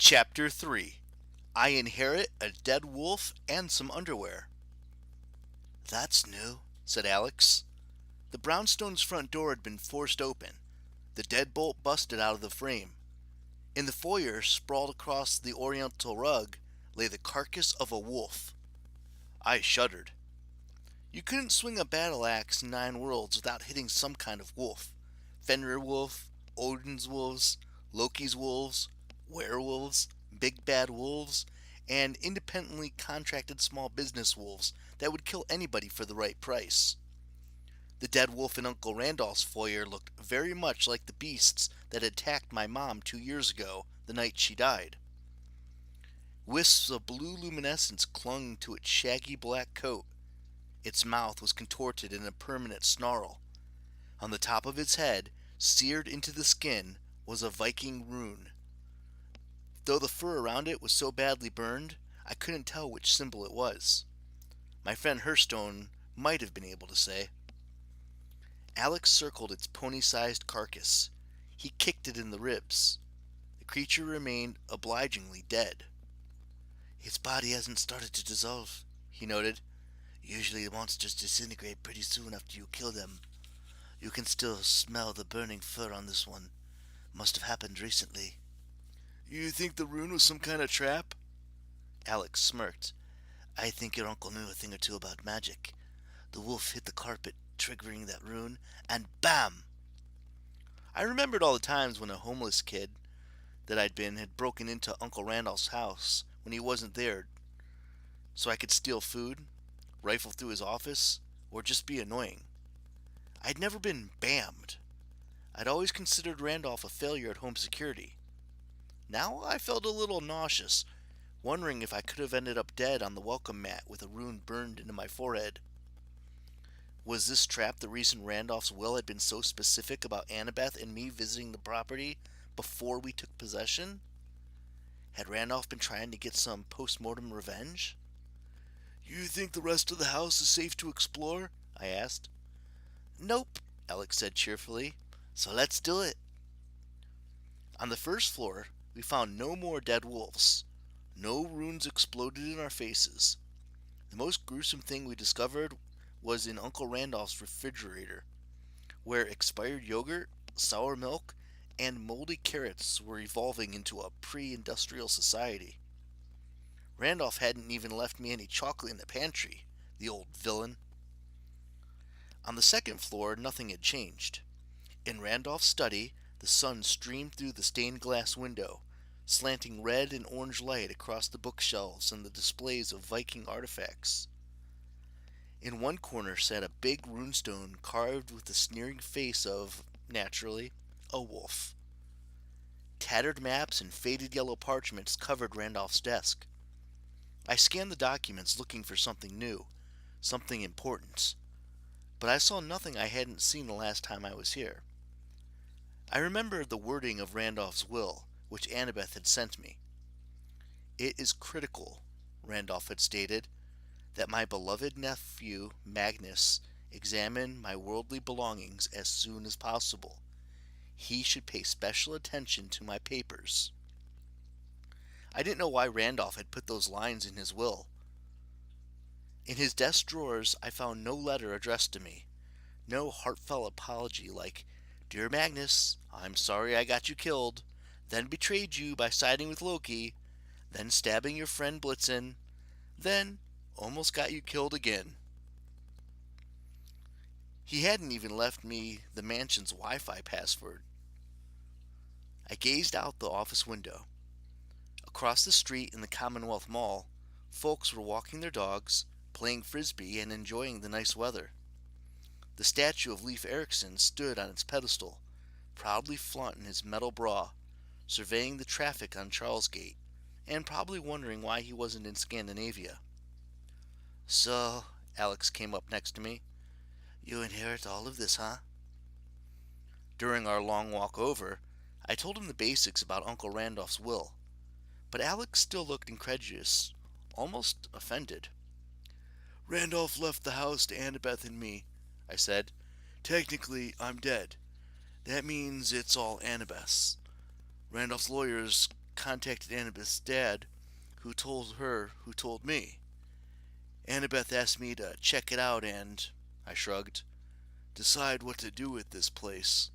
Chapter 3. I inherit a dead wolf and some underwear. "That's new," said Alex. The brownstone's front door had been forced open. The deadbolt busted out of the frame. In the foyer, sprawled across the oriental rug, lay the carcass of a wolf. I shuddered. You couldn't swing a battle axe in 9 worlds without hitting some kind of wolf. Fenrir wolf, Odin's wolves, Loki's wolves, werewolves, big bad wolves, and independently contracted small business wolves that would kill anybody for the right price. The dead wolf in Uncle Randolph's foyer looked very much like the beasts that had attacked my mom 2 years ago, the night she died. Wisps of blue luminescence clung to its shaggy black coat. Its mouth was contorted in a permanent snarl. On the top of its head, seared into the skin, was a Viking rune. Though the fur around it was so badly burned, I couldn't tell which symbol it was. My friend Herstone might have been able to say. Alex circled its pony-sized carcass. He kicked it in the ribs. The creature remained obligingly dead. "Its body hasn't started to dissolve," he noted. "Usually the monsters disintegrate pretty soon after you kill them. You can still smell the burning fur on this one. Must have happened recently." "You think the rune was some kind of trap?" Alex smirked. "I think your uncle knew a thing or two about magic. The wolf hit the carpet, triggering that rune, and BAM!" I remembered all the times when a homeless kid that I'd been had broken into Uncle Randolph's house when he wasn't there, so I could steal food, rifle through his office, or just be annoying. I'd never been BAMmed. I'd always considered Randolph a failure at home security. Now I felt a little nauseous, wondering if I could have ended up dead on the welcome mat with a rune burned into my forehead. Was this trap the reason Randolph's will had been so specific about Annabeth and me visiting the property before we took possession? Had Randolph been trying to get some post-mortem revenge? "You think the rest of the house is safe to explore?" I asked. "Nope," Alex said cheerfully. "So let's do it." On the first floor, we found no more dead wolves. No runes exploded in our faces. The most gruesome thing we discovered was in Uncle Randolph's refrigerator, where expired yogurt, sour milk, and moldy carrots were evolving into a pre-industrial society. Randolph hadn't even left me any chocolate in the pantry, the old villain. On the second floor, nothing had changed. In Randolph's study, the sun streamed through the stained glass window, slanting red and orange light across the bookshelves and the displays of Viking artifacts. In one corner sat a big runestone carved with the sneering face of, naturally, a wolf. Tattered maps and faded yellow parchments covered Randolph's desk. I scanned the documents looking for something new, something important, but I saw nothing I hadn't seen the last time I was here. I remembered the wording of Randolph's will, which Annabeth had sent me. "It is critical," Randolph had stated, "that my beloved nephew, Magnus, examine my worldly belongings as soon as possible. He should pay special attention to my papers." I didn't know why Randolph had put those lines in his will. In his desk drawers, I found no letter addressed to me, no heartfelt apology like, "Dear Magnus, I'm sorry I got you killed, then betrayed you by siding with Loki, then stabbing your friend Blitzen, then almost got you killed again." He hadn't even left me the mansion's Wi-Fi password. I gazed out the office window. Across the street in the Commonwealth Mall, folks were walking their dogs, playing frisbee, and enjoying the nice weather. The statue of Leif Erikson stood on its pedestal, proudly flaunting his metal bra, surveying the traffic on Charlesgate, and probably wondering why he wasn't in Scandinavia. "So," Alex came up next to me, "you inherit all of this, huh?" During our long walk over, I told him the basics about Uncle Randolph's will, but Alex still looked incredulous, almost offended. "Randolph left the house to Annabeth and me," I said. "Technically, I'm dead. That means it's all Annabeth's. Randolph's lawyers contacted Annabeth's dad, who told her who told me. Annabeth asked me to check it out and, I shrugged, decide what to do with this place.